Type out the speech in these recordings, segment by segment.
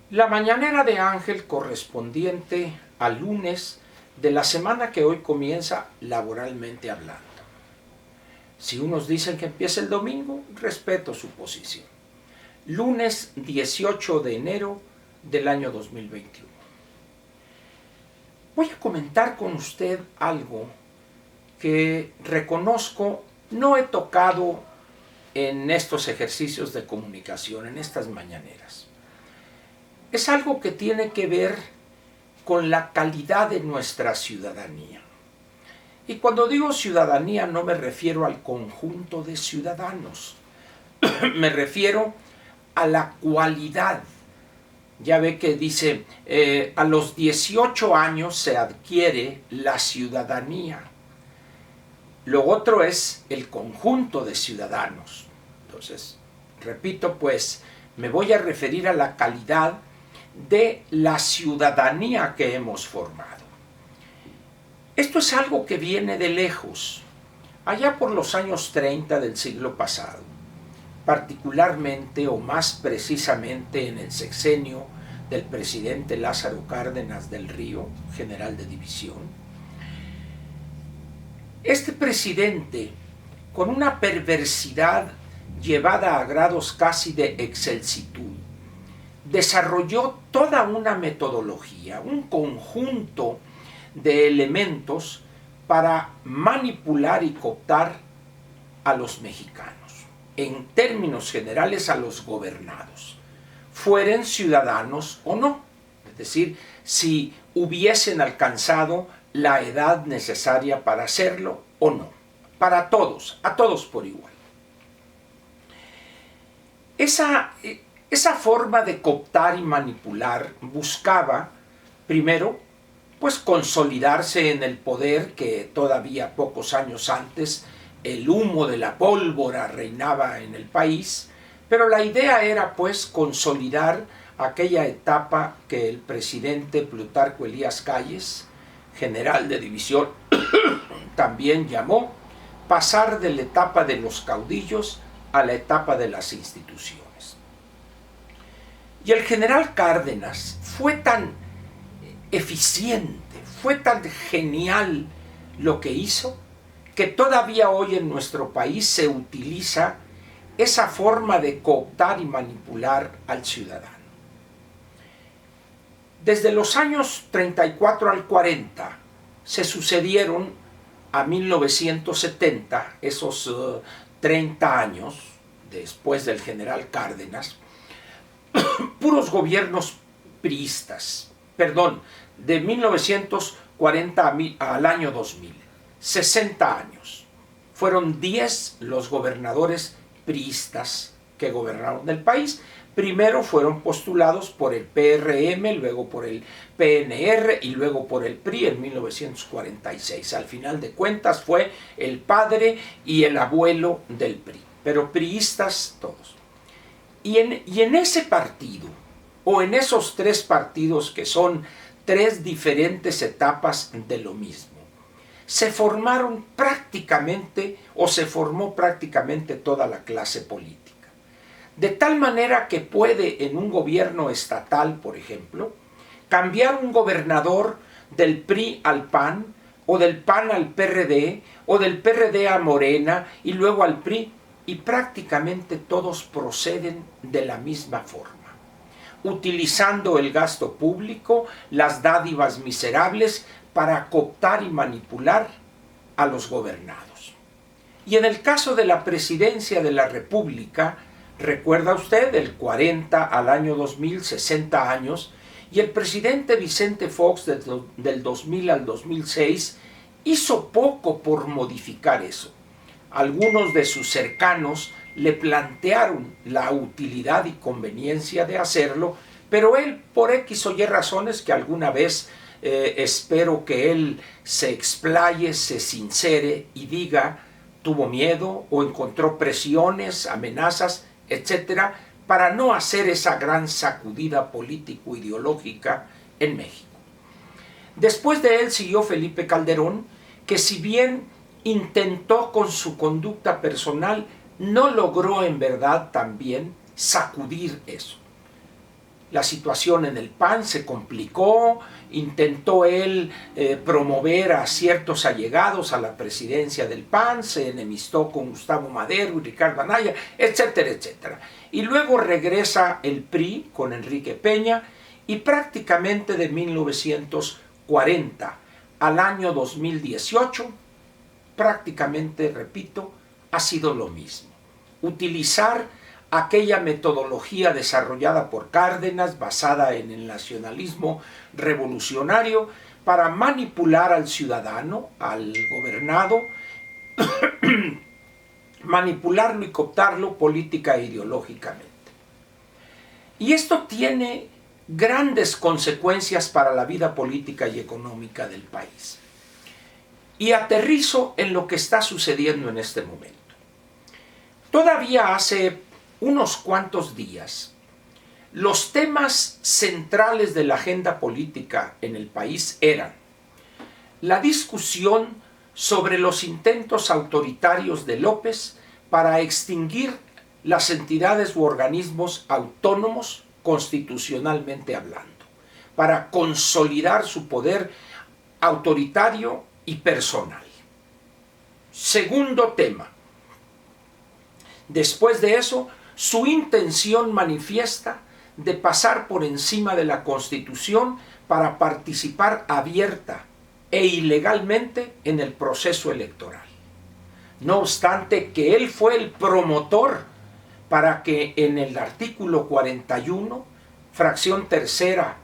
La mañanera de Ángel correspondiente al lunes de la semana que hoy comienza laboralmente hablando. Si unos dicen que empieza el domingo, respeto su posición. Lunes 18 de enero del año 2021. Voy a comentar con usted algo que reconozco no he tocado en estos ejercicios de comunicación, en estas mañaneras. Es algo que tiene que ver con la calidad de nuestra ciudadanía. Y cuando digo ciudadanía no me refiero al conjunto de ciudadanos, me refiero a la cualidad. Ya ve que dice, a los 18 años se adquiere la ciudadanía. Lo otro es el conjunto de ciudadanos. Entonces, repito pues, me voy a referir a la calidad de la ciudadanía que hemos formado. Esto es algo que viene de lejos, allá por los años 30 del siglo pasado, particularmente o más precisamente en el sexenio del presidente Lázaro Cárdenas del Río, general de división. Este presidente, con una perversidad llevada a grados casi de excelsitud, desarrolló toda una metodología, un conjunto de elementos para manipular y cooptar a los mexicanos, en términos generales a los gobernados, fueren ciudadanos o no, es decir, si hubiesen alcanzado la edad necesaria para hacerlo o no, para todos, a todos por igual. Esa forma de cooptar y manipular buscaba, primero, pues consolidarse en el poder que todavía pocos años antes el humo de la pólvora reinaba en el país, pero la idea era pues consolidar aquella etapa que el presidente Plutarco Elías Calles, general de división, también llamó pasar de la etapa de los caudillos a la etapa de las instituciones. Y el general Cárdenas fue tan eficiente, fue tan genial lo que hizo, que todavía hoy en nuestro país se utiliza esa forma de cooptar y manipular al ciudadano. Desde los años 34 al 40 se sucedieron a 1970, esos 30 años después del general Cárdenas, puros gobiernos priistas, de 1940 al año 2000, 60 años. Fueron 10 los gobernadores priistas que gobernaron el país. Primero fueron postulados por el PRM, luego por el PNR y luego por el PRI en 1946. Al final de cuentas fue el padre y el abuelo del PRI, pero priistas todos. Y en ese partido, o en esos tres partidos que son tres diferentes etapas de lo mismo, se formaron prácticamente, o se formó prácticamente toda la clase política. De tal manera que puede en un gobierno estatal, por ejemplo, cambiar un gobernador del PRI al PAN, o del PAN al PRD, o del PRD a Morena, y luego al PRI, y prácticamente todos proceden de la misma forma, utilizando el gasto público, las dádivas miserables, para cooptar y manipular a los gobernados. Y en el caso de la presidencia de la República, recuerda usted, del 40 al año 2000, 60 años, y el presidente Vicente Fox del 2000 al 2006 hizo poco por modificar eso. Algunos de sus cercanos le plantearon la utilidad y conveniencia de hacerlo, pero él, por X o Y razones que alguna vez espero que él se explaye, se sincere y diga, tuvo miedo o encontró presiones, amenazas, etcétera, para no hacer esa gran sacudida político-ideológica en México. Después de él siguió Felipe Calderón, que si bien intentó con su conducta personal, no logró en verdad también sacudir eso. la situación en el PAN se complicó, intentó él promover a ciertos allegados a la presidencia del PAN, se enemistó con Gustavo Madero y Ricardo Anaya, etcétera, etcétera. Y luego regresa el PRI con Enrique Peña y prácticamente de 1940 al año 2018, prácticamente, repito, ha sido lo mismo. Utilizar aquella metodología desarrollada por Cárdenas, basada en el nacionalismo revolucionario, para manipular al ciudadano, al gobernado, manipularlo y cooptarlo política e ideológicamente. Y esto tiene grandes consecuencias para la vida política y económica del país. Y aterrizo en lo que está sucediendo en este momento. Todavía hace unos cuantos días, los temas centrales de la agenda política en el país eran la discusión sobre los intentos autoritarios de López para extinguir las entidades u organismos autónomos constitucionalmente hablando, para consolidar su poder autoritario y personal. Segundo tema. Después de eso, su intención manifiesta de pasar por encima de la Constitución para participar abierta e ilegalmente en el proceso electoral. No obstante que él fue el promotor para que en el artículo 41, fracción tercera,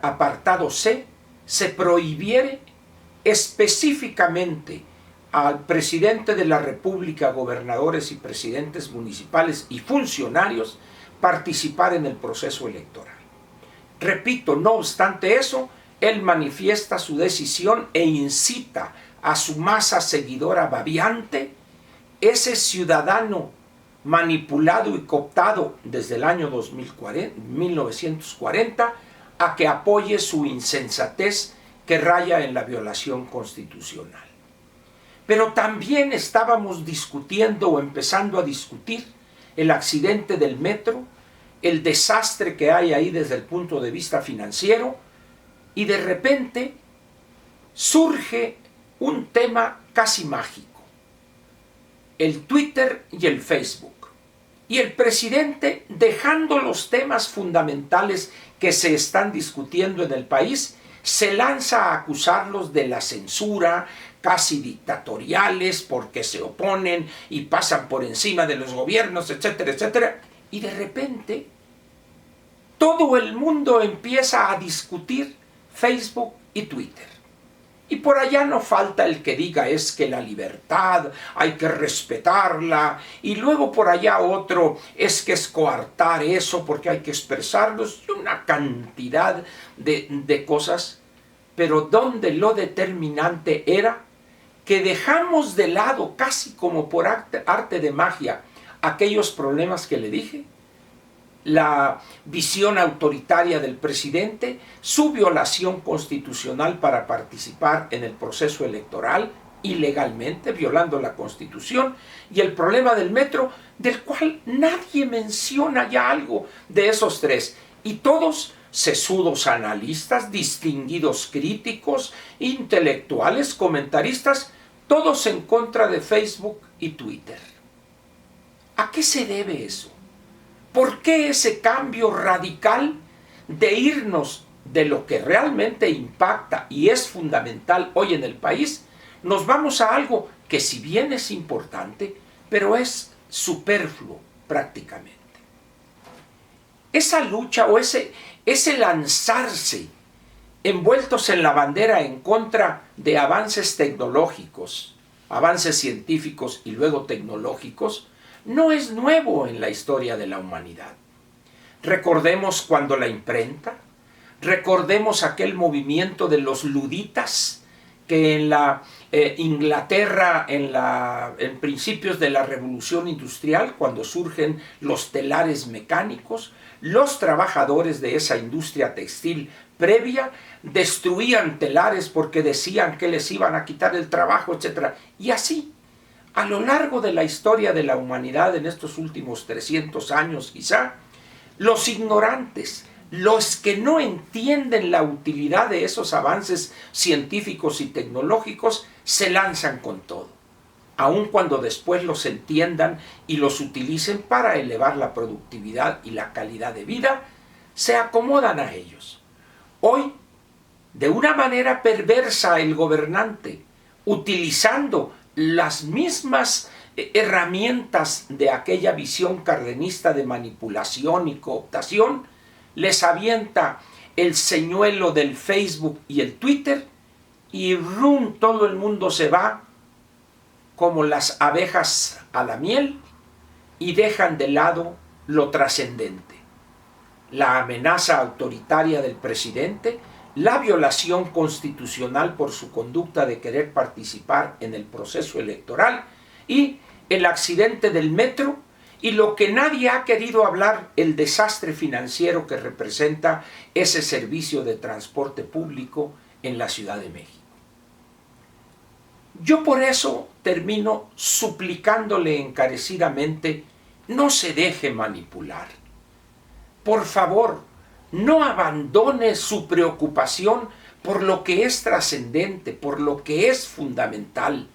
apartado C, se prohibiera específicamente al presidente de la República, gobernadores y presidentes municipales y funcionarios participar en el proceso electoral. Repito, no obstante eso, él manifiesta su decisión e incita a su masa seguidora babiante, ese ciudadano manipulado y cooptado desde el año 1940, a que apoye su insensatez que raya en la violación constitucional. Pero también estábamos discutiendo o empezando a discutir el accidente del metro, el desastre que hay ahí desde el punto de vista financiero, y de repente surge un tema casi mágico: el Twitter y el Facebook. Y el presidente, dejando los temas fundamentales que se están discutiendo en el país, se lanza a acusarlos de la censura, casi dictatoriales, porque se oponen y pasan por encima de los gobiernos, etcétera, etcétera. Y de repente, todo el mundo empieza a discutir Facebook y Twitter. Y por allá no falta el que diga es que la libertad hay que respetarla, y luego por allá otro es que es coartar eso porque hay que expresarlos, y una cantidad de cosas, pero donde lo determinante era que dejamos de lado, casi como por arte de magia, aquellos problemas que le dije: la visión autoritaria del presidente, su violación constitucional para participar en el proceso electoral ilegalmente, violando la Constitución, y el problema del metro, del cual nadie menciona ya algo de esos tres. Y todos sesudos analistas, distinguidos críticos, intelectuales, comentaristas, todos en contra de Facebook y Twitter. ¿A qué se debe eso? ¿Por qué ese cambio radical de irnos de lo que realmente impacta y es fundamental hoy en el país? Nos vamos a algo que, si bien es importante, pero es superfluo prácticamente. Esa lucha o ese lanzarse envueltos en la bandera en contra de avances tecnológicos, avances científicos y luego tecnológicos, no es nuevo en la historia de la humanidad. Recordemos cuando la imprenta, recordemos aquel movimiento de los luditas que en la Inglaterra, en principios de la Revolución Industrial, cuando surgen los telares mecánicos, los trabajadores de esa industria textil previa destruían telares porque decían que les iban a quitar el trabajo, etc. Y así, a lo largo de la historia de la humanidad, en estos últimos 300 años quizá, los ignorantes, los que no entienden la utilidad de esos avances científicos y tecnológicos se lanzan con todo, aun cuando después los entiendan y los utilicen para elevar la productividad y la calidad de vida, se acomodan a ellos. Hoy, de una manera perversa, el gobernante, utilizando las mismas herramientas de aquella visión cardenista de manipulación y cooptación, les avienta el señuelo del Facebook y el Twitter y ¡rum! Todo el mundo se va como las abejas a la miel y dejan de lado lo trascendente. La amenaza autoritaria del presidente, la violación constitucional por su conducta de querer participar en el proceso electoral y el accidente del metro y lo que nadie ha querido hablar, el desastre financiero que representa ese servicio de transporte público en la Ciudad de México. Yo por eso termino suplicándole encarecidamente, no se deje manipular. Por favor, no abandone su preocupación por lo que es trascendente, por lo que es fundamental.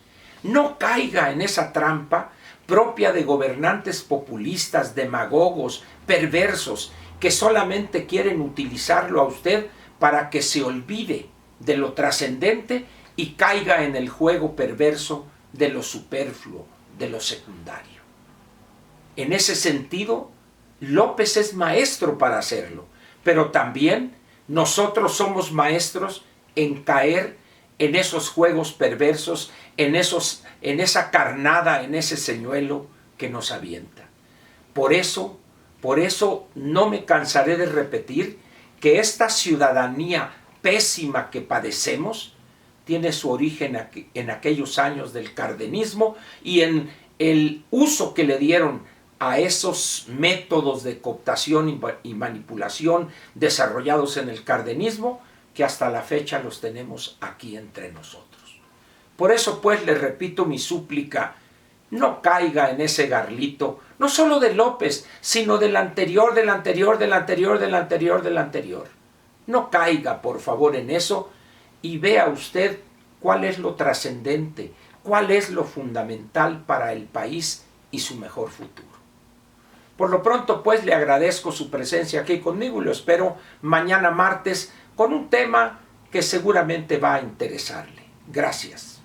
No caiga en esa trampa propia de gobernantes populistas, demagogos, perversos, que solamente quieren utilizarlo a usted para que se olvide de lo trascendente y caiga en el juego perverso de lo superfluo, de lo secundario. En ese sentido, López es maestro para hacerlo, pero también nosotros somos maestros en caer en esos juegos perversos, en esa carnada, en ese señuelo que nos avienta. Por eso no me cansaré de repetir que esta ciudadanía pésima que padecemos tiene su origen en aquellos años del cardenismo y en el uso que le dieron a esos métodos de cooptación y manipulación desarrollados en el cardenismo, que hasta la fecha los tenemos aquí entre nosotros. Por eso pues le repito mi súplica, no caiga en ese garlito, no solo de López, sino del anterior, del anterior, del anterior, del anterior, del anterior. No caiga, por favor, en eso y vea usted cuál es lo trascendente, cuál es lo fundamental para el país y su mejor futuro. Por lo pronto, pues, le agradezco su presencia aquí conmigo y lo espero mañana martes con un tema que seguramente va a interesarle. Gracias.